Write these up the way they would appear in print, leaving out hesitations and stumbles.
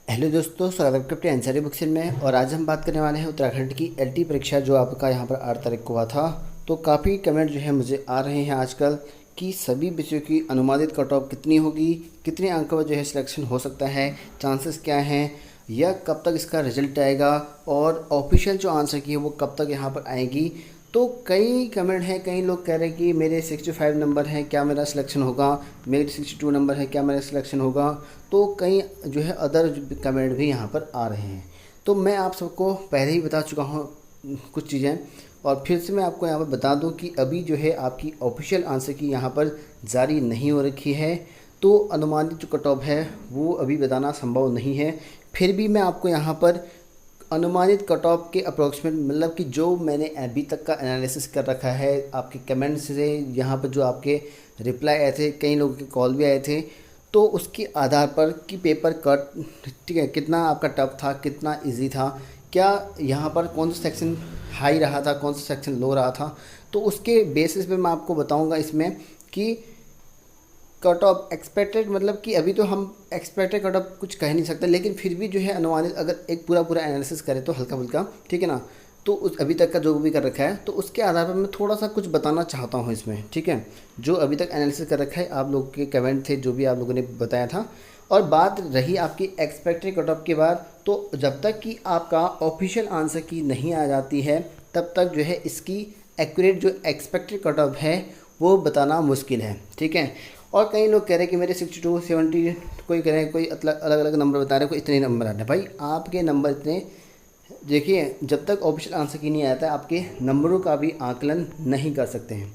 Hello दोस्तों, स्वागत है आपके एनसीईआरटी बुक सेल में। और आज हम बात करने वाले हैं उत्तराखंड की एलटी परीक्षा जो आपका यहाँ पर 8 तारीख को हुआ था। तो काफ़ी कमेंट जो है मुझे आ रहे हैं आजकल कि सभी विषयों की अनुमानित कट ऑफ कितनी होगी, कितने अंक पर जो है सिलेक्शन हो सकता है, चांसेस क्या हैं, या कब तक इसका रिजल्ट आएगा, और ऑफिशियल जो आंसर की है वो कब तक यहाँ पर आएगी। तो कई कमेंट हैं, कई लोग कह रहे हैं कि मेरे 65 नंबर हैं, क्या मेरा सिलेक्शन होगा, मेरे 62 नंबर है, क्या मेरा सिलेक्शन होगा। तो कई जो है अदर कमेंट भी यहाँ पर आ रहे हैं। तो मैं आप सबको पहले ही बता चुका हूँ कुछ चीज़ें, और फिर से मैं आपको यहाँ पर बता दूँ कि अभी जो है आपकी ऑफिशियल आंसर की यहाँ पर जारी नहीं हो रखी है। तो अनुमानित जो कट ऑफ है वो अभी बताना संभव नहीं है। फिर भी मैं आपको यहाँ पर अनुमानित कट ऑफ के अप्रोक्सीमेट, मतलब कि जो मैंने अभी तक का एनालिसिस कर रखा है आपके कमेंट्स से, यहाँ पर जो आपके रिप्लाई आए थे, कई लोगों के कॉल भी आए थे, तो उसके आधार पर कि पेपर कट ठीक है कितना आपका टफ था, कितना इजी था, क्या यहाँ पर कौन सा सेक्शन हाई रहा था, कौन सा सेक्शन लो रहा था। तो उसके बेसिस पे मैं आपको बताऊँगा इसमें कि कट ऑफ एक्सपेक्टेड, मतलब कि अभी तो हम एक्सपेक्टेड कट ऑफ कुछ कह नहीं सकते, लेकिन फिर भी जो है अनुमानित अगर एक पूरा एनालिसिस करें तो हल्का फुल्का, ठीक है ना। तो उस अभी तक का जो भी कर रखा है तो उसके आधार पर मैं थोड़ा सा कुछ बताना चाहता हूँ इसमें, ठीक है। जो अभी तक एनालिसिस कर रखा है, आप लोग के कमेंट थे जो भी आप लोगों ने बताया था। और बात रही आपकी एक्सपेक्टेड कट ऑफ के बाद, तो जब तक कि आपका ऑफिशियल आंसर की नहीं आ जाती है तब तक जो है इसकी एक्यूरेट जो एक्सपेक्टेड कट ऑफ है वो बताना मुश्किल है, ठीक है। और कई लोग कह रहे हैं कि मेरे 62 70, कोई कह रहे हैं, कोई अलग अलग नंबर बता रहे हैं, कोई इतने नंबर आ रहे हैं। भाई आपके नंबर इतने, देखिए जब तक ऑफिशियल आंसर की नहीं आता है आपके नंबरों का भी आकलन नहीं कर सकते हैं।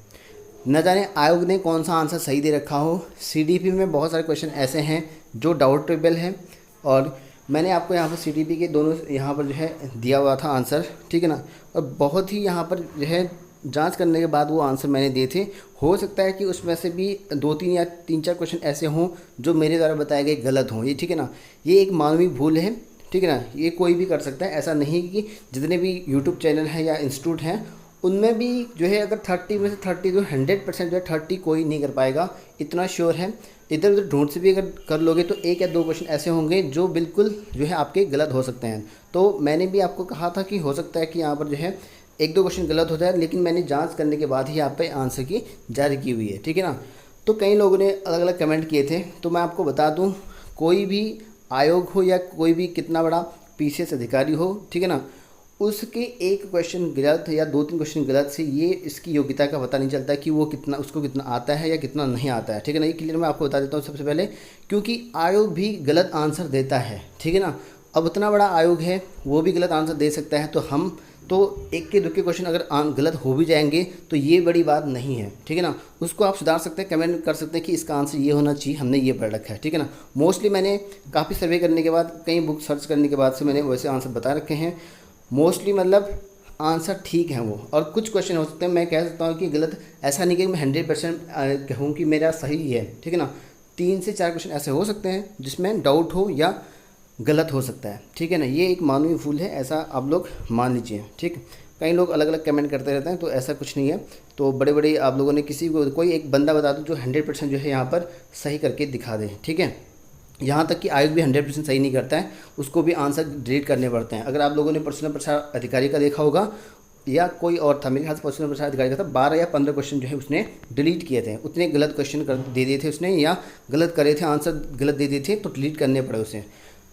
न जाने आयोग ने कौन सा आंसर सही दे रखा हो। सीडीपी में बहुत सारे क्वेश्चन ऐसे हैं जो डाउटेबल हैं, और मैंने आपको यहाँ पर सीडीपी के दोनों यहाँ पर जो है दिया हुआ था आंसर, ठीक है ना। और बहुत ही यहाँ पर जो है जांच करने के बाद वो आंसर मैंने दिए थे। हो सकता है कि उसमें से भी 2-3 या 3-4 क्वेश्चन ऐसे हों जो मेरे द्वारा बताए गए गलत हों, ये ठीक है ना। ये एक मानवीय भूल है, ठीक है ना। ये कोई भी कर सकता है, ऐसा नहीं कि जितने भी यूट्यूब चैनल हैं या इंस्टीट्यूट हैं उनमें भी जो है अगर 30 में से 30 तो 100% जो है 30 कोई नहीं कर पाएगा, इतना श्योर है। इधर उधर ढूंढ से भी अगर कर लोगे तो 1 या 2 क्वेश्चन ऐसे होंगे जो बिल्कुल जो है आपके गलत हो सकते हैं। तो मैंने भी आपको कहा था कि हो सकता है कि यहाँ पर जो है 1-2 क्वेश्चन गलत हो जाए, लेकिन मैंने जांच करने के बाद ही आप पे आंसर की जारी की हुई है, ठीक है ना। तो कई लोगों ने अलग अलग कमेंट किए थे, तो मैं आपको बता दूं, कोई भी आयोग हो या कोई भी कितना बड़ा पीसीएस अधिकारी हो, ठीक है ना, उसके एक क्वेश्चन गलत या 2-3 क्वेश्चन गलत से ये इसकी योग्यता का पता नहीं चलता कि वो कितना, उसको कितना आता है या कितना नहीं आता है, ठीक है ना। ये क्लियर मैं आपको बता देता हूँ सबसे पहले, क्योंकि आयोग भी गलत आंसर देता है, ठीक है ना। अब उतना बड़ा आयोग है, वो भी गलत आंसर दे सकता है, तो हम तो एक के 2 के क्वेश्चन अगर गलत हो भी जाएंगे तो ये बड़ी बात नहीं है, ठीक है ना। उसको आप सुधार सकते हैं, कमेंट कर सकते हैं कि इसका आंसर ये होना चाहिए, हमने ये पढ़ रखा है, ठीक है ना। मोस्टली मैंने काफ़ी सर्वे करने के बाद, कई बुक सर्च करने के बाद से मैंने वैसे आंसर बता रखे हैं। मोस्टली मतलब आंसर ठीक है वो, और कुछ क्वेश्चन हो सकते हैं मैं कह सकता हूँ कि गलत, ऐसा नहीं कि मैं 100% कहूँ कि मेरा सही है, ठीक है ना। 3 से 4 क्वेश्चन ऐसे हो सकते हैं जिसमें डाउट हो या गलत हो सकता है, ठीक है ना। ये एक मानवीय भूल है, ऐसा आप लोग मान लीजिए, ठीक। कई लोग अलग अलग कमेंट करते रहते हैं, तो ऐसा कुछ नहीं है। तो बड़े बड़े आप लोगों ने किसी को कोई एक बंदा बता दो जो 100% जो है यहाँ पर सही करके दिखा दे, ठीक है। यहाँ तक कि आयोग भी 100% सही नहीं करता है, उसको भी आंसर डिलीट करने पड़ते हैं। अगर आप लोगों ने पर्सनल प्रसार अधिकारी का देखा होगा या कोई और था, मेरे ख्याल से पर्सनल प्रसार अधिकारी का था, 12 या 15 क्वेश्चन जो है उसने डिलीट किए थे। उतने गलत क्वेश्चन दे दिए थे उसने, या गलत करे थे, आंसर गलत दे दिए थे, तो डिलीट करने पड़े उसे।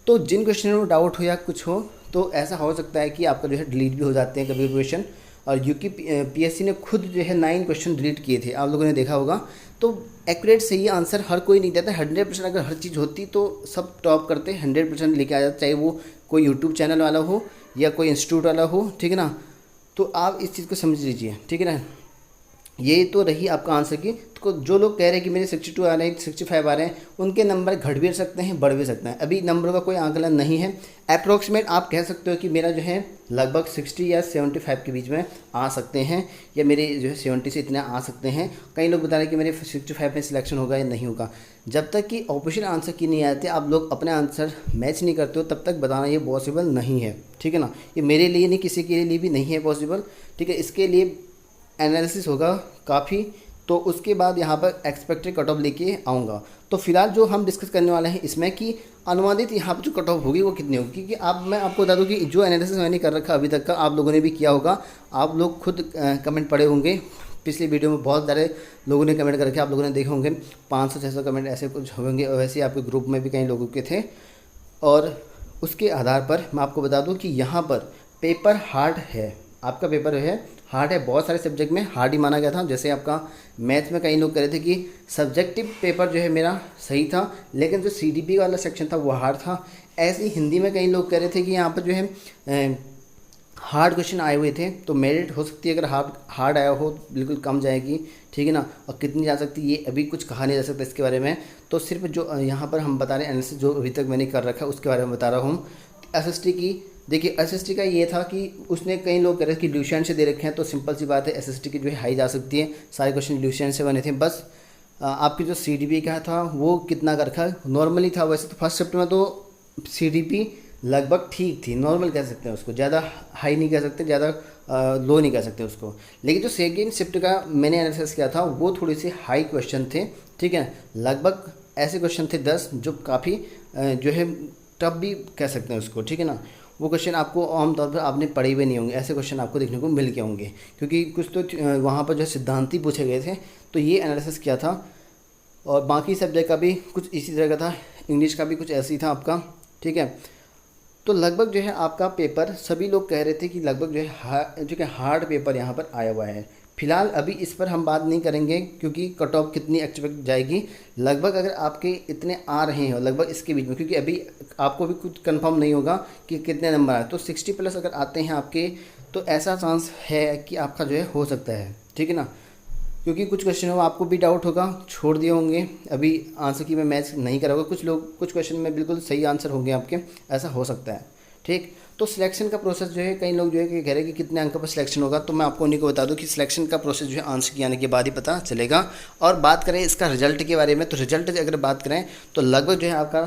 तो जिन क्वेश्चनों में डाउट हो या कुछ हो, तो ऐसा हो सकता है कि आपका जो है डिलीट भी हो जाते हैं कभी क्वेश्चन। और यूपी पीएससी ने खुद जो है 9 क्वेश्चन डिलीट किए थे, आप लोगों ने देखा होगा। तो एक्यूरेट सही आंसर हर कोई नहीं देता। 100% अगर हर चीज़ होती तो सब टॉप करते, 100% लेके आ जाते, चाहे वो कोई यूट्यूब चैनल वाला हो या कोई इंस्टीट्यूट वाला हो, ठीक है ना। तो आप इस चीज़ को समझ लीजिए, ठीक है ना। ये तो रही आपका आंसर की। तो जो लोग कह रहे हैं कि मेरे 62 आ रहे हैं, 65 आ रहे हैं, उनके नंबर घट भी सकते हैं, बढ़ भी सकते हैं। अभी नंबरों का कोई आंकलन नहीं है। अप्रोक्सीमेट आप कह सकते हो कि मेरा जो है लगभग 60 या 75 के बीच में आ सकते हैं, या मेरे जो है 70 से इतने आ सकते हैं। कई लोग बता रहे हैं कि मेरे 65 में सिलेक्शन होगा या नहीं होगा। जब तक कि ऑफिशियल आंसर की नहीं आते, आप लोग अपने आंसर मैच नहीं करते हो, तब तक बताना ये पॉसिबल नहीं है, ठीक है ना। ये मेरे लिए नहीं, किसी के लिए भी नहीं है पॉसिबल, ठीक है। इसके लिए एनालिसिस होगा काफ़ी, तो उसके बाद यहाँ पर एक्सपेक्टेड कट ऑफ लेके आऊँगा। तो फिलहाल जो हम डिस्कस करने वाले हैं इसमें कि अनुमानित यहाँ पर जो कट ऑफ होगी वो कितनी होगी, क्योंकि अब मैं आपको बता दूँ कि जो एनालिसिस मैंने कर रखा अभी तक का आप लोगों ने भी किया होगा, आप लोग खुद कमेंट पढ़े होंगे। पिछली वीडियो में बहुत सारे लोगों ने कमेंट करके आप लोगों ने देखे होंगे 500-600 कमेंट ऐसे कुछ होंगे, और वैसे ही आपके ग्रुप में भी कई लोगों के थे। और उसके आधार पर मैं आपको बता दूं कि यहाँ पर पेपर हार्ड है, आपका पेपर है हार्ड है। बहुत सारे सब्जेक्ट में हार्ड ही माना गया था। जैसे आपका मैथ्स में कई लोग कह रहे थे कि सब्जेक्टिव पेपर जो है मेरा सही था, लेकिन जो CDP वाला सेक्शन था वो हार्ड था। ऐसे ही हिंदी में कई लोग कह रहे थे कि यहाँ पर जो है हार्ड क्वेश्चन आए हुए थे, तो मेरिट हो सकती है अगर हार्ड आया हो बिल्कुल कम जाएगी, ठीक है ना। और कितनी जा सकती है ये अभी कुछ कहा नहीं जा सकता इसके बारे में। तो सिर्फ जो यहाँ पर हम बता रहे हैं एनालिसिस जो अभी तक मैंने कर रखा है उसके बारे में बता रहा हूँ। SST की देखिए, SST का ये था कि उसने कई लोग कह रहे थे कि ल्यूशियन से दे रखे हैं, तो सिंपल सी बात है SST की जो है हाई जा सकती है। सारे क्वेश्चन ल्यूशियन से बने थे। बस आपकी जो CDP का था वो कितना का रखा नॉर्मली था। वैसे तो फर्स्ट शिफ्ट में तो CDP लगभग ठीक थी, नॉर्मल कह सकते हैं उसको, ज़्यादा हाई नहीं कह सकते, ज़्यादा लो नहीं कह सकते उसको। लेकिन जो सेकेंड शिफ्ट का मैंने एनालिसिस किया था वो थोड़ी सी हाई क्वेश्चन थे, ठीक है। लगभग ऐसे क्वेश्चन थे 10 जो काफ़ी जो है टफ भी कह सकते हैं उसको, ठीक है ना। वो क्वेश्चन आपको आमतौर पर आपने पढ़े हुए नहीं होंगे, ऐसे क्वेश्चन आपको देखने को मिल के होंगे, क्योंकि कुछ तो वहाँ पर जो सिद्धांती पूछे गए थे। तो ये एनालिसिस किया था। और बाकी सब्जेक्ट का भी कुछ इसी तरह का था, इंग्लिश का भी कुछ ऐसे ही था आपका, ठीक है। तो लगभग जो है आपका पेपर सभी लोग कह रहे थे कि लगभग जो है जो कि हार्ड पेपर यहाँ पर आया हुआ है। फिलहाल अभी इस पर हम बात नहीं करेंगे, क्योंकि कट ऑफ कितनी एक्सपेक्ट जाएगी। लगभग अगर आपके इतने आ रहे हैं लगभग इसके बीच में, क्योंकि अभी आपको भी कुछ कंफर्म नहीं होगा कि कितने नंबर आए, तो 60+ अगर आते हैं आपके तो ऐसा चांस है कि आपका जो है हो सकता है, ठीक है ना। क्योंकि कुछ क्वेश्चनों में आपको भी डाउट होगा, छोड़ दिए होंगे, अभी आंसर की मैं मैच नहीं कराऊंगा। कुछ लोग कुछ क्वेश्चन में बिल्कुल सही आंसर होंगे आपके, ऐसा हो सकता है, ठीक। तो सिलेक्शन का प्रोसेस जो है कई लोग जो है कि कह रहे हैं कि कितने अंक पर सिलेक्शन होगा, तो मैं आपको उन्हीं को बता दूं कि सिलेक्शन का प्रोसेस जो है आंसर की आने के बाद ही पता चलेगा। और बात करें इसका रिजल्ट के बारे में, तो रिजल्ट अगर बात करें तो लगभग जो है आपका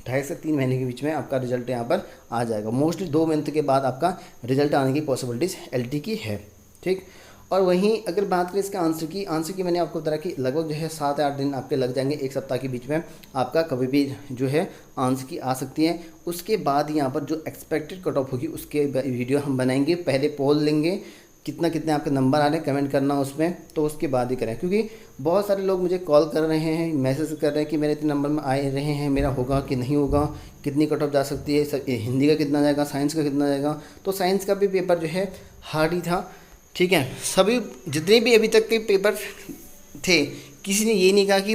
2.5 से 3 महीने के बीच में आपका रिजल्ट यहाँ पर आ जाएगा। मोस्टली 2 मंथ के बाद आपका रिजल्ट आने की पॉसिबिलिटीज़ LT की है, ठीक। और वहीं अगर बात करें इसके आंसर की मैंने आपको बताया कि लगभग जो है 7 या 8 दिन आपके लग जाएंगे, 1 सप्ताह के बीच में आपका कभी भी जो है आंसर की आ सकती है। उसके बाद यहाँ पर जो एक्सपेक्टेड कट ऑफ होगी उसके वीडियो हम बनाएंगे। पहले पोल लेंगे कितने आपके नंबर आ रहे हैं, कमेंट करना उसमें, तो उसके बाद ही करें। क्योंकि बहुत सारे लोग मुझे कॉल कर रहे हैं, मैसेज कर रहे हैं कि मेरे इतने नंबर में आए रहे हैं, मेरा होगा कि नहीं होगा, कितनी कट ऑफ जा सकती है, हिंदी का कितना जाएगा, साइंस का कितना जाएगा। तो साइंस का भी पेपर जो है हार्ड ही था, ठीक है। सभी जितने भी अभी तक के पेपर थे किसी ने ये नहीं कहा कि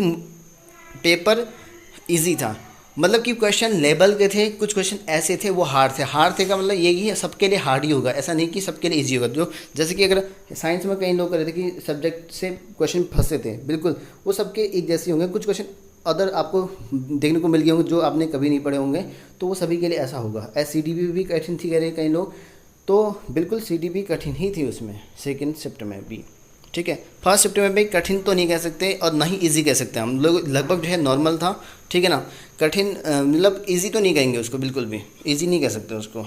पेपर इजी था, मतलब कि क्वेश्चन लेवल के थे। कुछ क्वेश्चन ऐसे थे वो हार्ड थे का मतलब ये ही सबके लिए हार्ड ही होगा, ऐसा नहीं कि सबके लिए इजी होगा। जो जैसे कि अगर साइंस में कई लोग कह रहे थे कि सब्जेक्ट से क्वेश्चन फंसे थे, बिल्कुल वो सबके एक जैसे होंगे। कुछ क्वेश्चन अदर आपको देखने को मिल गए होंगे जो आपने कभी नहीं पढ़े होंगे, तो वो सभी के लिए ऐसा होगा। CDP भी कठिन थी कह रहे कई लोग, तो बिल्कुल CDP कठिन ही थी उसमें, सेकेंड शिफ्ट में भी, ठीक है। फर्स्ट शिफ्ट में भी कठिन तो नहीं कह सकते और ना ही इजी कह सकते हम लोग, लगभग जो है नॉर्मल था, ठीक है ना। कठिन मतलब इजी तो नहीं कहेंगे उसको, बिल्कुल भी इजी नहीं कह सकते उसको,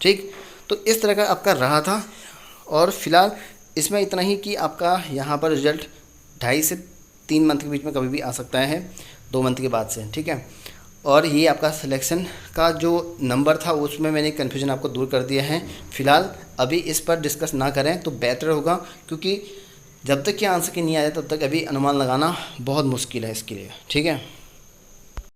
ठीक। तो इस तरह का आपका रहा था। और फिलहाल इसमें इतना ही कि आपका यहाँ पर रिजल्ट 2.5 से 3 मंथ के बीच में कभी भी आ सकता है, 2 मंथ के बाद से, ठीक है। और ये आपका सिलेक्शन का जो नंबर था उसमें मैंने कन्फ्यूजन आपको दूर कर दिया है। फिलहाल अभी इस पर डिस्कस ना करें तो बेहतर होगा, क्योंकि जब तक कि आंसर की नहीं आया तब तक अभी अनुमान लगाना बहुत मुश्किल है इसके लिए, ठीक है।